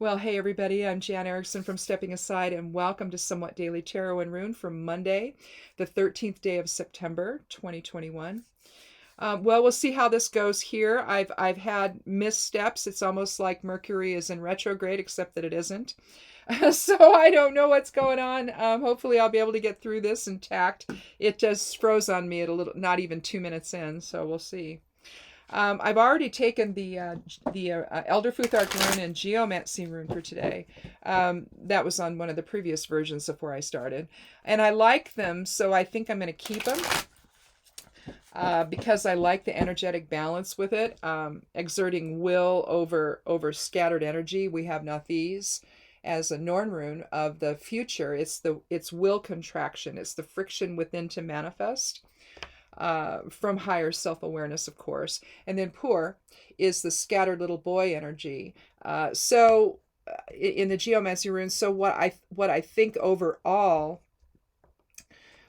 Well, hey everybody, I'm Jan Erickson from Stepping Aside, and welcome to Somewhat Daily Tarot and Rune for Monday, the 13th day of September, 2021. Well, we'll see how this goes here. I've had missteps. It's almost like Mercury is in retrograde, except that it isn't. So I don't know what's going on. Hopefully I'll be able to get through this intact. It just froze on me at a little, not even 2 minutes in, so we'll see. I've already taken the Elder Futhark rune and Geomancy rune for today. That was on one of the previous versions of where I started. And I like them, so I think I'm going to keep them because I like the energetic balance with it. Exerting will over scattered energy. We have Nathis as a Norn rune of the future. It's will contraction. It's the friction within to manifest. From higher self-awareness, of course. And then Pur is the scattered little boy energy. In the Geomancy rune, so what I think overall,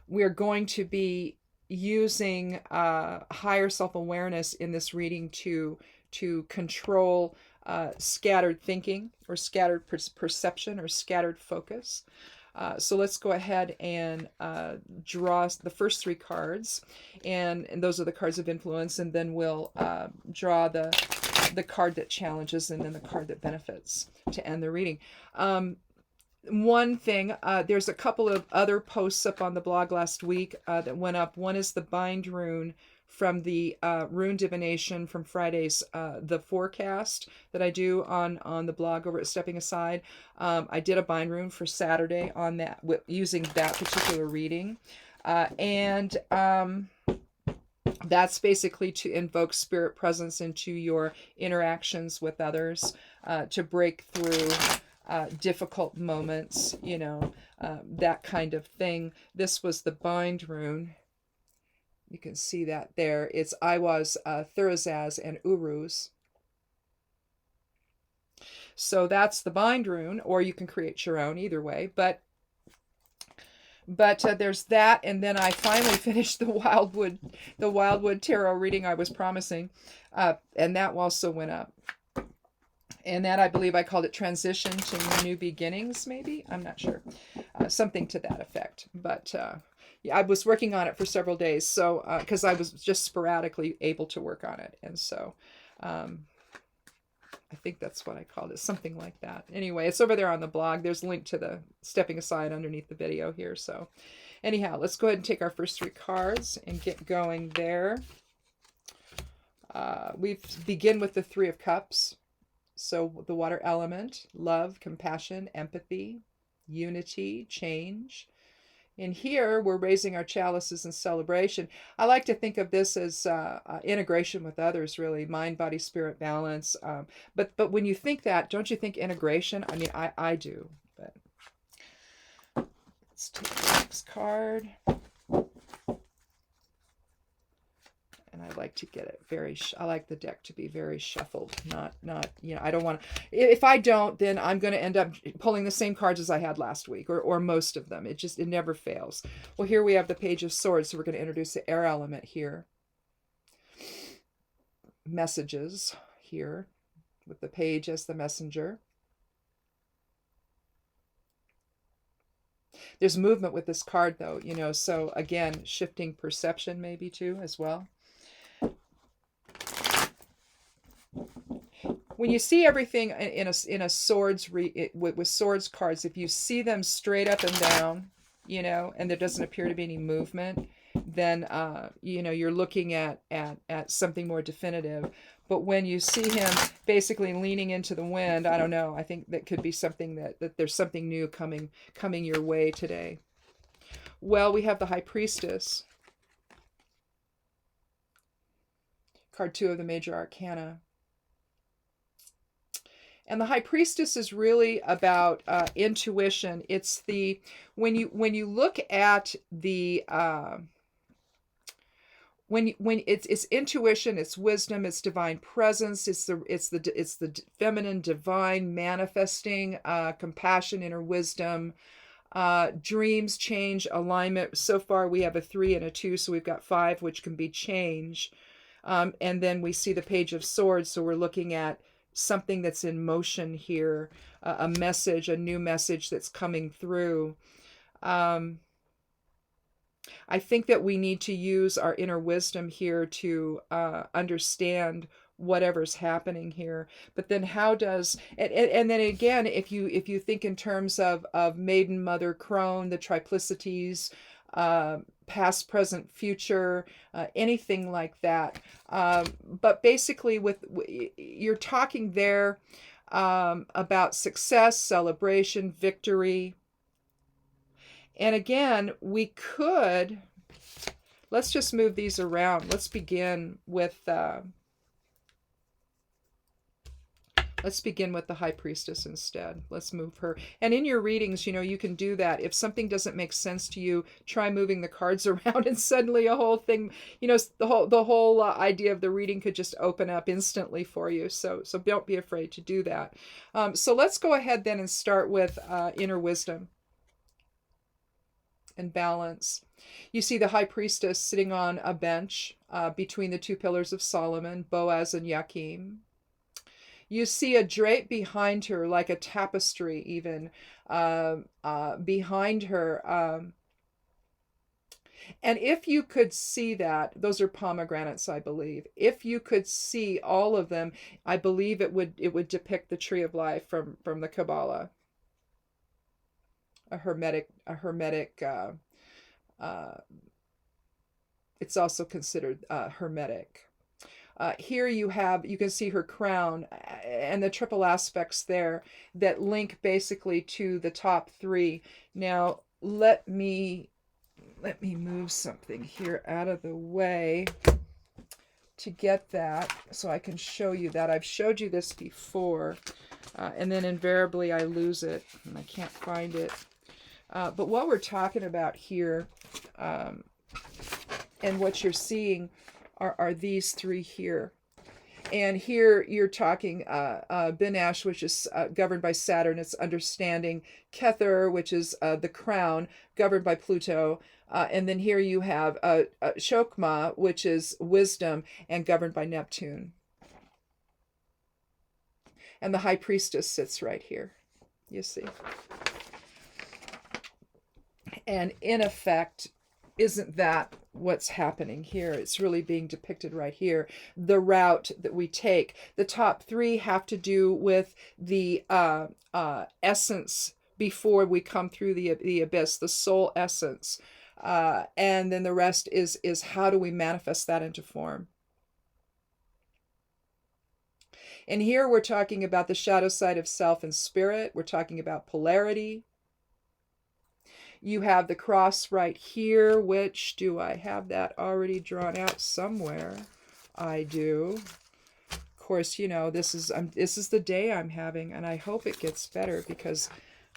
we're going to be using higher self-awareness in this reading to control scattered thinking or scattered perception or scattered focus. So let's go ahead and draw the first three cards, and those are the cards of influence, and then we'll draw the card that challenges and then the card that benefits to end the reading. One thing, there's a couple of other posts up on the blog last week that went up. One is the bind rune from the rune divination from Friday's the forecast that I do on the blog over at Stepping Aside. I did a bind rune for Saturday on that using that particular reading, and that's basically to invoke spirit presence into your interactions with others, to break through difficult moments, that kind of thing. This was the bind rune. You can see that there. It's Iwas, Thurazaz, and Uruz. So that's the bind rune, or you can create your own, either way. But there's that, and then I finally finished the Wildwood tarot reading I was promising, and that also went up. And that, I believe I called it Transition to New Beginnings, maybe? I'm not sure. Something to that effect. But yeah, I was working on it for several days, so because I was just sporadically able to work on it. And so I think that's what I called it, something like that. Anyway, it's over there on the blog. There's a link to the Stepping Aside underneath the video here. So anyhow, let's go ahead and take our first three cards and get going there. We begin with the Three of Cups. So the water element, love, compassion, empathy, unity, change. And here we're raising our chalices in celebration. I like to think of this as integration with others, really, mind, body, spirit balance. But when you think that, don't you think integration? I mean, I do. But let's take the next card. And I like to get it very, I like the deck to be very shuffled, not, I don't want to, if I don't, then I'm going to end up pulling the same cards as I had last week, or most of them. It never fails. Well, here we have the Page of Swords, so we're going to introduce the air element here. Messages here, with the page as the messenger. There's movement with this card, though, so again, shifting perception maybe too, as well. When you see everything in a swords with swords cards, if you see them straight up and down, and there doesn't appear to be any movement, then you're looking at something more definitive. But when you see him basically leaning into the wind, I don't know. I think that could be something that there's something new coming your way today. Well, we have the High Priestess, card 2 of the Major Arcana. And the High Priestess is really about intuition. It's when you look at the when it's intuition, it's wisdom, it's divine presence, it's the feminine divine manifesting, compassion, inner wisdom, dreams, change, alignment. So far we have a 3 and a 2, so we've got 5, which can be change. And then we see the Page of Swords, so we're looking at something that's in motion here, a message, a new message that's coming through. I think that we need to use our inner wisdom here to understand whatever's happening here. But then how does, and then again, if you think in terms of maiden, mother, crone, the triplicities, past, present, future, anything like that. But basically, you're talking there about success, celebration, victory. And again, let's just move these around. Let's begin with the High Priestess instead. Let's move her. And in your readings, you can do that. If something doesn't make sense to you, try moving the cards around, and suddenly a whole thing, the whole idea of the reading could just open up instantly for you. So don't be afraid to do that. So let's go ahead then and start with inner wisdom and balance. You see the High Priestess sitting on a bench between the two pillars of Solomon, Boaz and Yakim. You see a drape behind her, like a tapestry even, behind her. And if you could see that, those are pomegranates, I believe. If you could see all of them, I believe it would depict the tree of life from the Kabbalah. A hermetic it's also considered hermetic. Here you can see her crown and the triple aspects there that link basically to the top three. Now let me move something here out of the way to get that so I can show you that. I've showed you this before, and then invariably I lose it and I can't find it. But what we're talking about here, and what you're seeing are these three here. And here you're talking Binash, which is governed by Saturn, it's understanding. Kether, which is the crown, governed by Pluto. And then here you have Shokma, which is wisdom and governed by Neptune. And the High Priestess sits right here, you see. And in effect, isn't that what's happening here? It's really being depicted right here. The route that we take. The top three have to do with the essence before we come through the abyss, the soul essence. And then the rest is how do we manifest that into form? And here we're talking about the shadow side of self and spirit. We're talking about polarity. You have the cross right here, which, do I have that already drawn out somewhere? I do. Of course, this is the day I'm having, and I hope it gets better because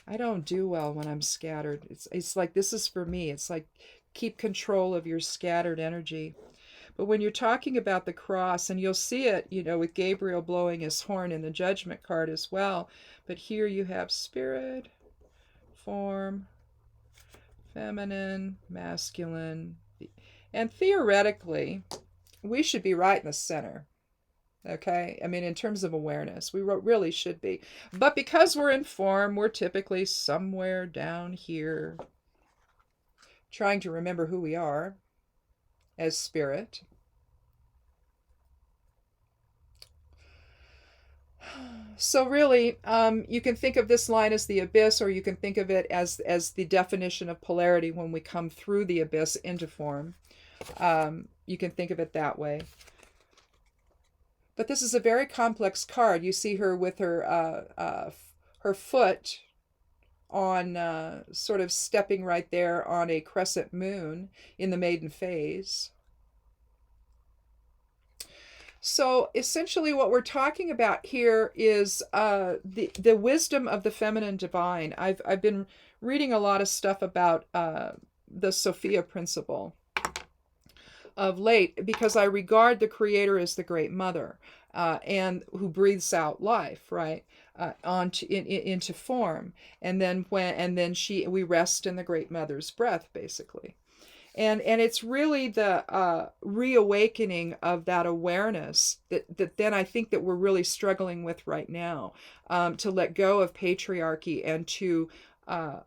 I don't do well when I'm scattered. It's like, this is for me. It's like, keep control of your scattered energy. But when you're talking about the cross, and you'll see it, with Gabriel blowing his horn in the judgment card as well. But here you have spirit, form, feminine, masculine, and theoretically, we should be right in the center. Okay? I mean, in terms of awareness, we really should be. But because we're in form, we're typically somewhere down here, trying to remember who we are as spirit. So really, you can think of this line as the abyss, or you can think of it as the definition of polarity when we come through the abyss into form. You can think of it that way. But this is a very complex card. You see her with her foot on sort of stepping right there on a crescent moon in the maiden phase. So essentially what we're talking about here is the wisdom of the feminine divine. I've been reading a lot of stuff about the Sophia principle of late because I regard the creator as the great mother and who breathes out life, right, into form. And then we rest in the great mother's breath, basically. And it's really the reawakening of that awareness that then I think that we're really struggling with right now, to let go of patriarchy and to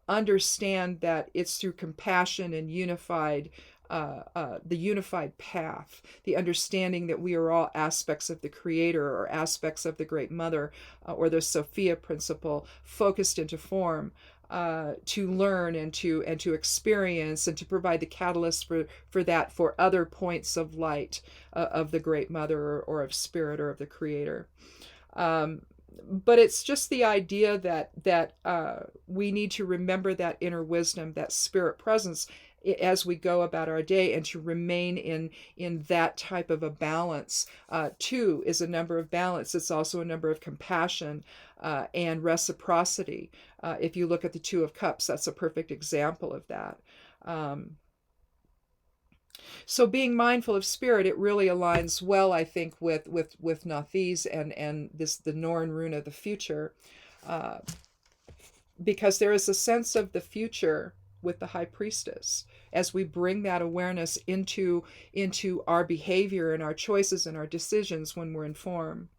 understand that it's through compassion and the unified path, the understanding that we are all aspects of the Creator or aspects of the Great Mother, or the Sophia principle focused into form, to learn and to experience and to provide the catalyst for that, for other points of light, of the Great Mother, or of Spirit, or of the Creator. But it's just the idea that we need to remember that inner wisdom, that spirit presence, as we go about our day, and to remain in that type of a balance. Two is a number of balance. It's also a number of compassion and reciprocity. If you look at the Two of Cups, that's a perfect example of that. So being mindful of spirit, it really aligns well, I think, with Nathes and the Norn rune of the future, because there is a sense of the future with the High Priestess as we bring that awareness into our behavior and our choices and our decisions when we're in form.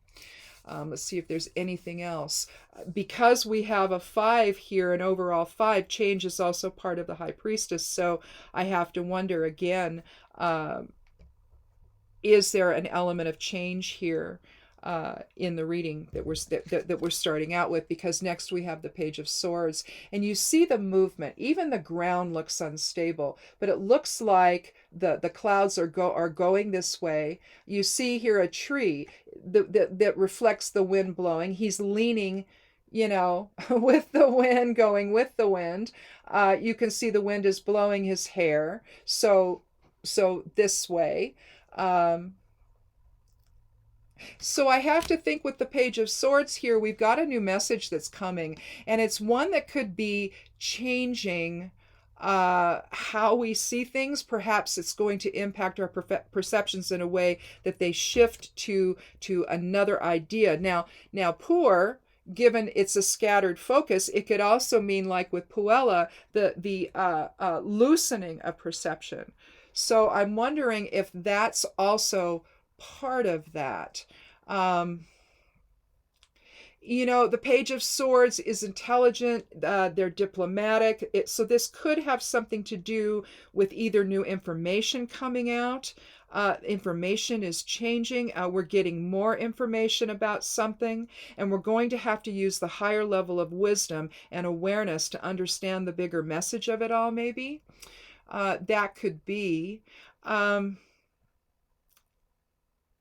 Let's see if there's anything else. Because we have a 5 here, an overall 5, change is also part of the High Priestess. So I have to wonder again, is there an element of change here in the reading that we're starting out with? Because next we have the Page of Swords, and you see the movement. Even the ground looks unstable, but it looks like the clouds are going this way. You see here a tree that reflects the wind blowing. He's leaning, with the wind, going with the wind. You can see the wind is blowing his hair, so this way. So I have to think with the Page of Swords here, we've got a new message that's coming, and it's one that could be changing how we see things. Perhaps it's going to impact our perceptions in a way that they shift to another idea. Now, poor, given it's a scattered focus, it could also mean, like with Puella, the loosening of perception. So I'm wondering if that's also part of that. The Page of Swords is intelligent, they're diplomatic, so this could have something to do with either new information coming out. Information is changing, we're getting more information about something, and we're going to have to use the higher level of wisdom and awareness to understand the bigger message of it all, maybe. That could be.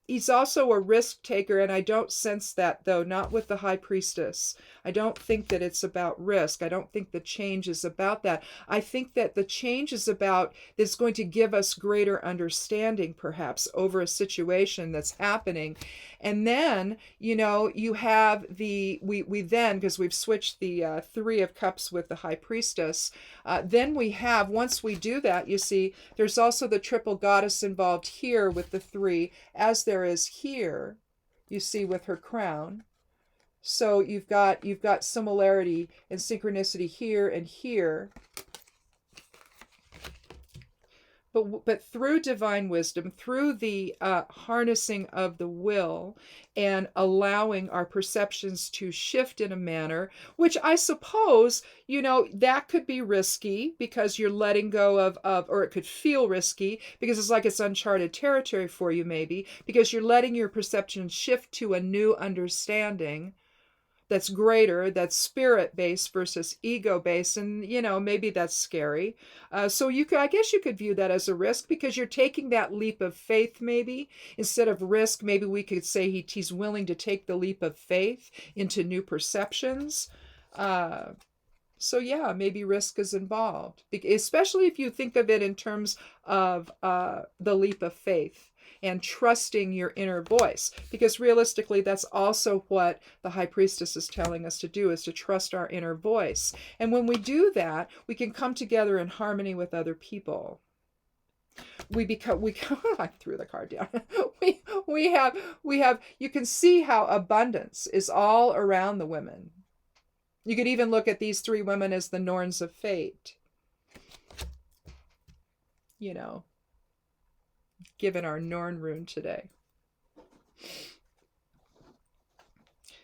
He's also a risk taker, and I don't sense that, though, not with the High Priestess. I don't think that it's about risk. I don't think the change is about that. I think that the change is about, it's going to give us greater understanding, perhaps, over a situation that's happening. And then, you have we then, because we've switched the 3 of Cups with the High Priestess, then we have, once we do that, you see, there's also the triple goddess involved here with the 3, as there is here, you see, with her crown. So you've got similarity and synchronicity here and here. But through divine wisdom, through the harnessing of the will and allowing our perceptions to shift in a manner, which I suppose, that could be risky because you're letting go of, or it could feel risky because it's like it's uncharted territory for you, maybe, because you're letting your perception shift to a new understanding that's greater, that's spirit-based versus ego-based, and maybe that's scary. So I guess you could view that as a risk because you're taking that leap of faith. Maybe instead of risk, maybe we could say he's willing to take the leap of faith into new perceptions. So yeah, maybe risk is involved, especially if you think of it in terms of the leap of faith and trusting your inner voice, because realistically that's also what the High Priestess is telling us to do, is to trust our inner voice. And when we do that, we can come together in harmony with other people. I threw the card down. we have you can see how abundance is all around the women. You could even look at these 3 women as the Norns of fate. you know, given our Norn rune today.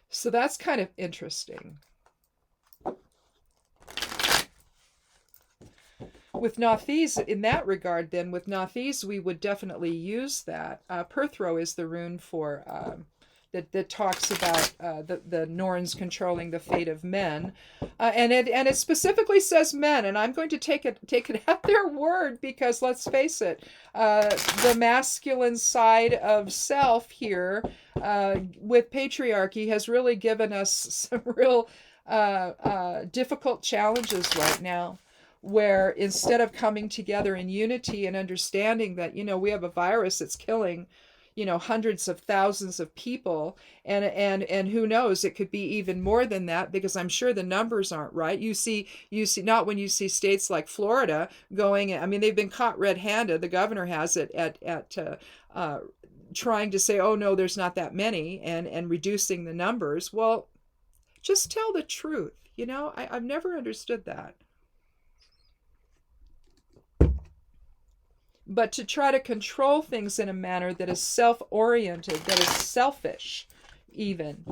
So that's kind of interesting. With Nothese, in that regard, then, with Nothese, we would definitely use that. Perthro is the rune for that talks about the Norns controlling the fate of men, and it specifically says men. And I'm going to take it at their word, because let's face it, the masculine side of self here, with patriarchy, has really given us some real difficult challenges right now, where instead of coming together in unity and understanding that, we have a virus that's killing, hundreds of thousands of people, and who knows, it could be even more than that, because I'm sure the numbers aren't right. You see not when you see states like Florida going, I mean, they've been caught red-handed, the governor has it, at trying to say, oh no, there's not that many, and reducing the numbers. Well, just tell the truth. I've never understood that. But to try to control things in a manner that is self-oriented, that is selfish, even,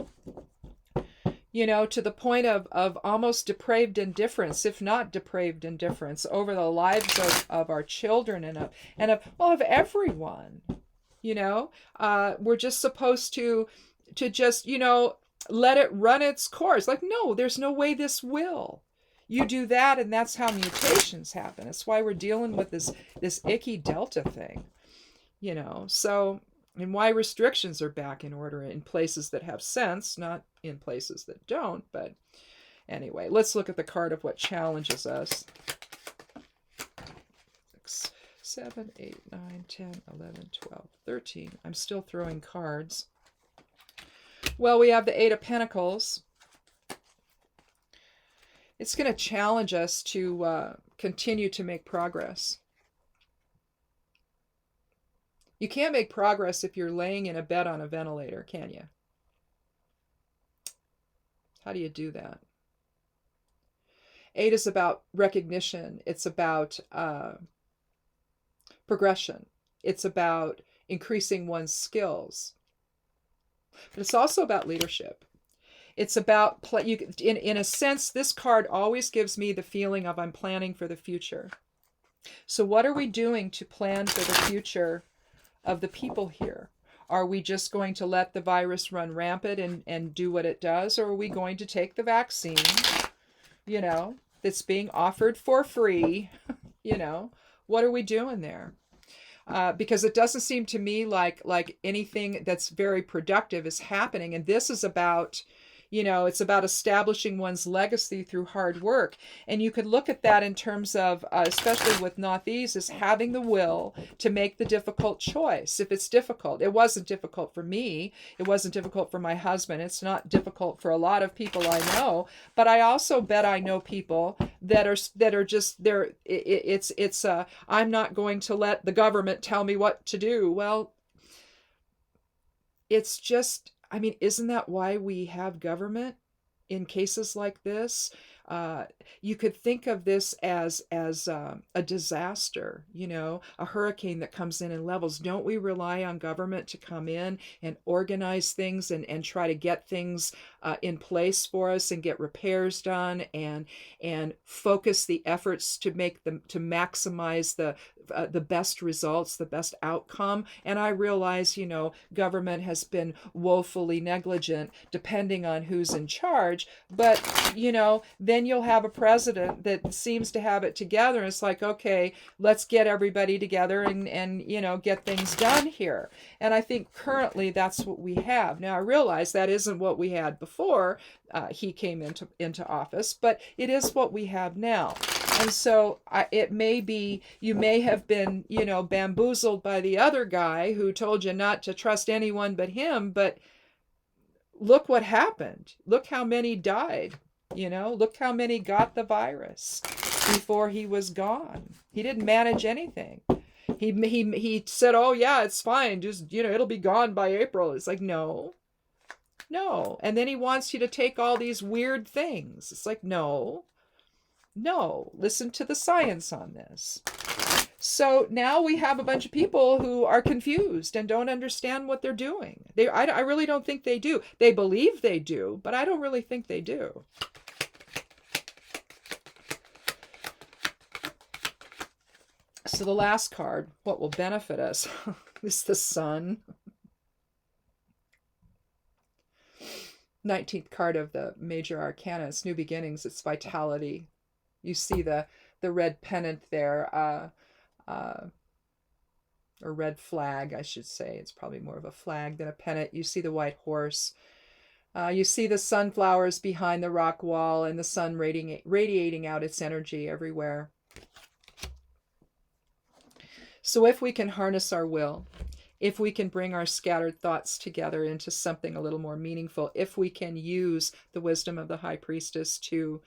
to the point of almost depraved indifference, if not depraved indifference, over the lives of our children and of everyone. We're just supposed to just, let it run its course. Like, no, there's no way this will. You do that, and that's how mutations happen. That's why we're dealing with this icky Delta thing, So, and why restrictions are back in order in places that have sense, not in places that don't. But anyway, let's look at the card of what challenges us. 6, 7, 8, 9, 10, 11, 12, 13. I'm still throwing cards. Well, we have the 8 of Pentacles. It's going to challenge us to continue to make progress. You can't make progress if you're laying in a bed on a ventilator, can you? How do you do that? 8 is about recognition. It's about progression. It's about increasing one's skills. But it's also about leadership. It's about, in a sense, this card always gives me the feeling of I'm planning for the future. So what are we doing to plan for the future of the people here? Are we just going to let the virus run rampant and do what it does? Or are we going to take the vaccine, that's being offered for free? What are we doing there? Because it doesn't seem to me like anything that's very productive is happening. And this is about, it's about establishing one's legacy through hard work. And you could look at that in terms of, especially with Nothese, is having the will to make the difficult choice. If it's difficult, it wasn't difficult for me. It wasn't difficult for my husband. It's not difficult for a lot of people I know. But I also bet I know people that are just there. I'm not going to let the government tell me what to do. Well, it's just, I mean, isn't that why we have government in cases like this? You could think of this as a disaster, a hurricane that comes in and levels. Don't we rely on government to come in and organize things and try to get things in place for us and get repairs done and focus the efforts to make them, to maximize the best results, the best outcome? And I realize, government has been woefully negligent depending on who's in charge, but, then you'll have a president that seems to have it together. And it's like, okay, let's get everybody together and get things done here. And I think currently that's what we have. Now, I realize that isn't what we had before he came into office, but it is what we have now. And so it may be, you may have been, bamboozled by the other guy who told you not to trust anyone but him. But look what happened. Look how many died. Look how many got the virus before he was gone. He didn't manage anything. He said, oh yeah, it's fine. Just, it'll be gone by April. It's like, no. And then he wants you to take all these weird things. It's like, no, listen to the science on this. So now we have a bunch of people who are confused and don't understand what they're doing. I really don't think they do. They believe they do, but I don't really think they do. So the last card, what will benefit us, is the Sun. 19th card of the major arcana. It's new beginnings. It's vitality. You see the red pennant there, or red flag, I should say. It's probably more of a flag than a pennant. You see the white horse. You see the sunflowers behind the rock wall and the sun radiating out its energy everywhere. So if we can harness our will, if we can bring our scattered thoughts together into something a little more meaningful, if we can use the wisdom of the High Priestess to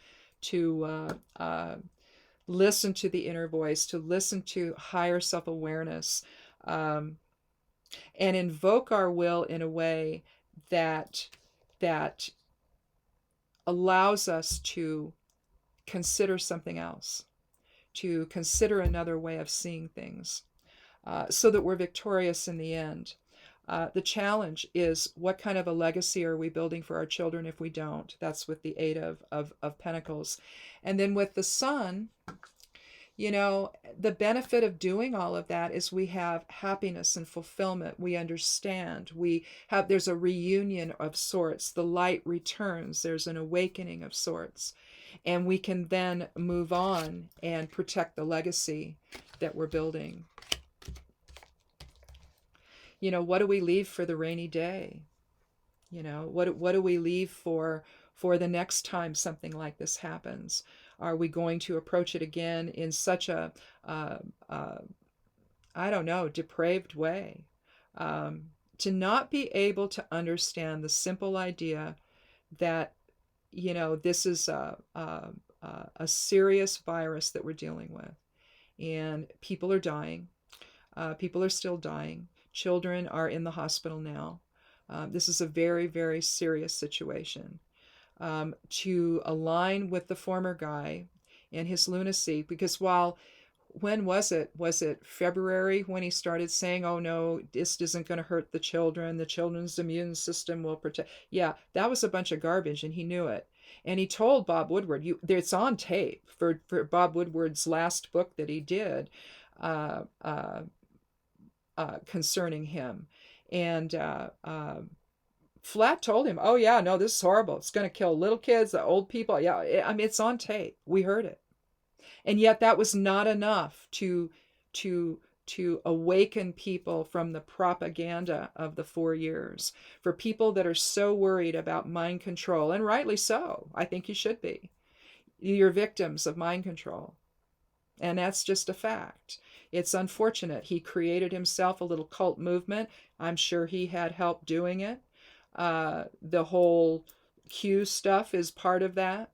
listen to the inner voice, to listen to higher self-awareness, and invoke our will in a way that allows us to consider something else, to consider another way of seeing things, so that we're victorious in the end. The challenge is, what kind of a legacy are we building for our children if we don't? That's with the Eight of Pentacles. And then with the Sun, you know, the benefit of doing all of that is we have happiness and fulfillment. We understand. There's a reunion of sorts. The light returns. There's an awakening of sorts. And we can then move on and protect the legacy that we're building. You know, what do we leave for the rainy day? You know, what do we leave for the next time something like this happens? Are we going to approach it again in such a, I don't know, depraved way? To not be able to understand the simple idea that, you know, this is a serious virus that we're dealing with. And people are dying. People are still dying. Children are in the hospital now. This is a very, very serious situation. To align with the former guy and his lunacy, because when was it? Was it February when he started saying, oh no, this isn't going to hurt the children's immune system will protect. Yeah, that was a bunch of garbage, and he knew it. And he told Bob Woodward, it's on tape for Bob Woodward's last book that he did, concerning him. And flat told him, oh yeah, no, this is horrible. It's going to kill little kids, the old people. Yeah, I mean, it's on tape. We heard it. And yet that was not enough to awaken people from the propaganda of the 4 years. For people that are so worried about mind control, and rightly so, I think you should be. You're victims of mind control. And that's just a fact. It's unfortunate. He created himself a little cult movement. I'm sure he had help doing it. The whole Q stuff is part of that.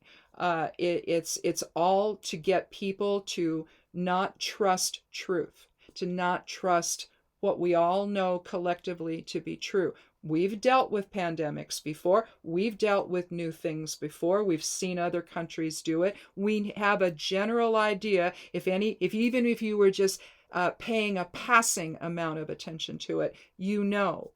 It's all to get people to not trust truth, to not trust what we all know collectively to be true. We've dealt with pandemics before. We've dealt with new things before. We've seen other countries do it. We have a general idea, even if you were just paying a passing amount of attention to it, you know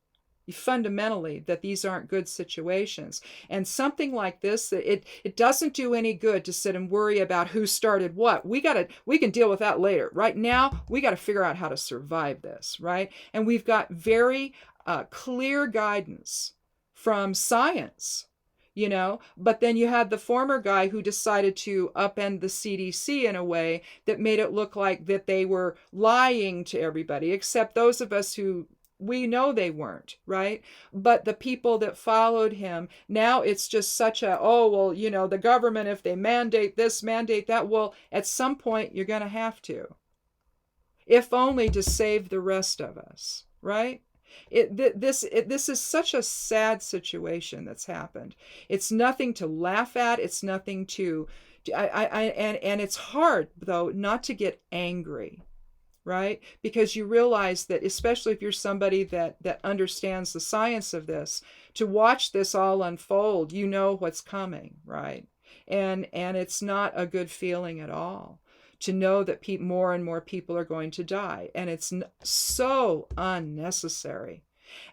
fundamentally that these aren't good situations. And something like this, it doesn't do any good to sit and worry about who started what. We can deal with that later. Right now, we got to figure out how to survive this, right? And we've got very clear guidance from science, you know, but then you had the former guy who decided to upend the CDC in a way that made it look like that they were lying to everybody, except those of us who we know they weren't, right? But the people that followed him, now it's just such a, oh, well, you know, the government, if they mandate this, mandate that, well, at some point you're going to have to, if only to save the rest of us, right? This is such a sad situation that's happened. It's nothing to laugh at. It's nothing to, and it's hard though not to get angry, right? Because you realize that, especially if you're somebody that understands the science of this, to watch this all unfold, you know what's coming, right? And it's not a good feeling at all to know that more and more people are going to die. And it's so unnecessary.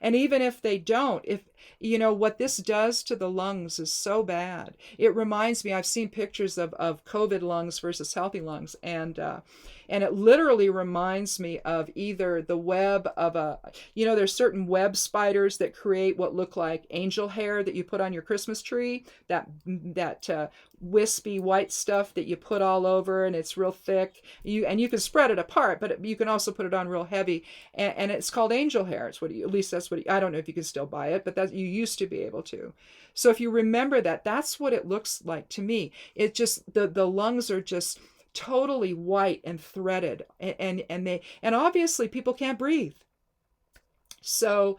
And even if they don't, if what this does to the lungs is so bad. It reminds me, I've seen pictures of COVID lungs versus healthy lungs, and it literally reminds me of either the web of there's certain web spiders that create what look like angel hair that you put on your Christmas tree, that wispy white stuff that you put all over, and it's real thick. You can spread it apart, but you can also put it on real heavy, and it's called angel hair. It's at least that's what I don't know if you can still buy it, but that you used to be able to. So if you remember that, that's what it looks like to me. It just the lungs are just totally white and threaded, and obviously people can't breathe. So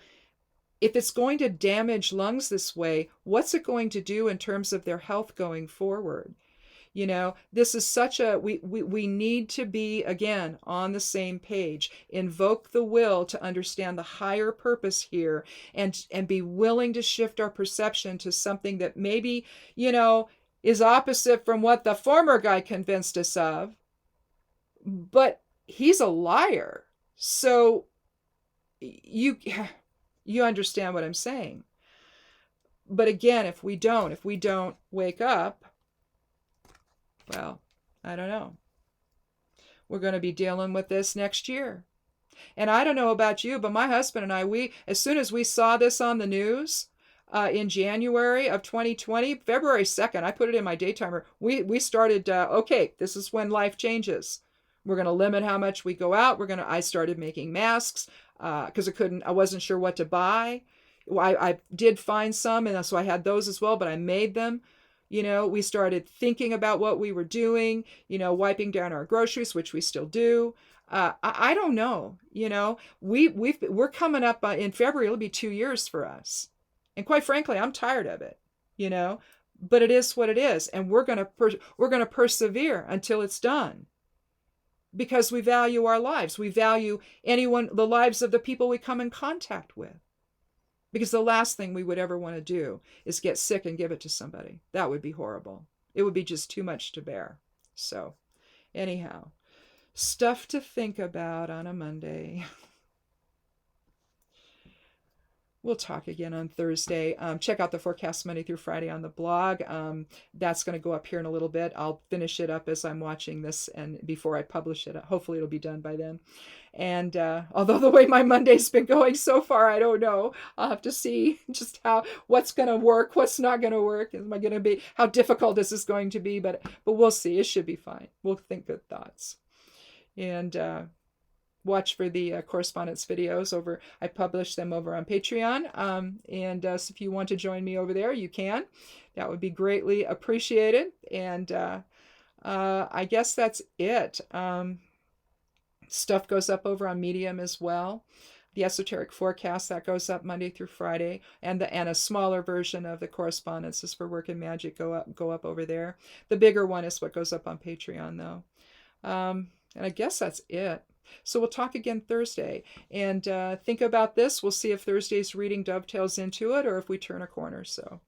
if it's going to damage lungs this way, what's it going to do in terms of their health going forward? This is such we need to be, again, on the same page, invoke the will to understand the higher purpose here, and be willing to shift our perception to something that maybe, is opposite from what the former guy convinced us of, but he's a liar. So you understand what I'm saying. But again, if we don't wake up, well, I don't know. We're going to be dealing with this next year. And I don't know about you, but my husband and I, as soon as we saw this on the news in January of 2020, February 2nd, I put it in my day timer. We started, okay, this is when life changes. We're going to limit how much we go out. I started making masks because I wasn't sure what to buy. I did find some, and so I had those as well, but I made them. We started thinking about what we were doing, wiping down our groceries, which we still do. I don't know, we're coming up in February. It'll be 2 years for us. And quite frankly, I'm tired of it, but it is what it is. And we're going to persevere until it's done, because we value our lives. We value the lives of the people we come in contact with. Because the last thing we would ever want to do is get sick and give it to somebody. That would be horrible. It would be just too much to bear. So, anyhow, stuff to think about on a Monday. We'll talk again on Thursday. Check out the forecast Monday through Friday on the blog. That's going to go up here in a little bit. I'll finish it up as I'm watching this and before I publish it. Hopefully it'll be done by then. And although the way my Monday's been going so far, I don't know. I'll have to see just what's going to work, what's not going to work. How difficult is this going to be? But we'll see. It should be fine. We'll think good thoughts. And watch for the correspondence videos I publish them over on Patreon. So if you want to join me over there, you can. That would be greatly appreciated. And I guess that's it. Stuff goes up over on Medium as well. The esoteric forecast that goes up Monday through Friday, and a smaller version of the correspondences for Work and Magic go up over there. The bigger one is what goes up on Patreon, though. And I guess that's it. So we'll talk again Thursday, and think about this. We'll see if Thursday's reading dovetails into it or if we turn a corner. So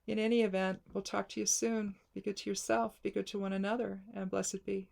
in any event, we'll talk to you soon. Be good to yourself, be good to one another, and blessed be.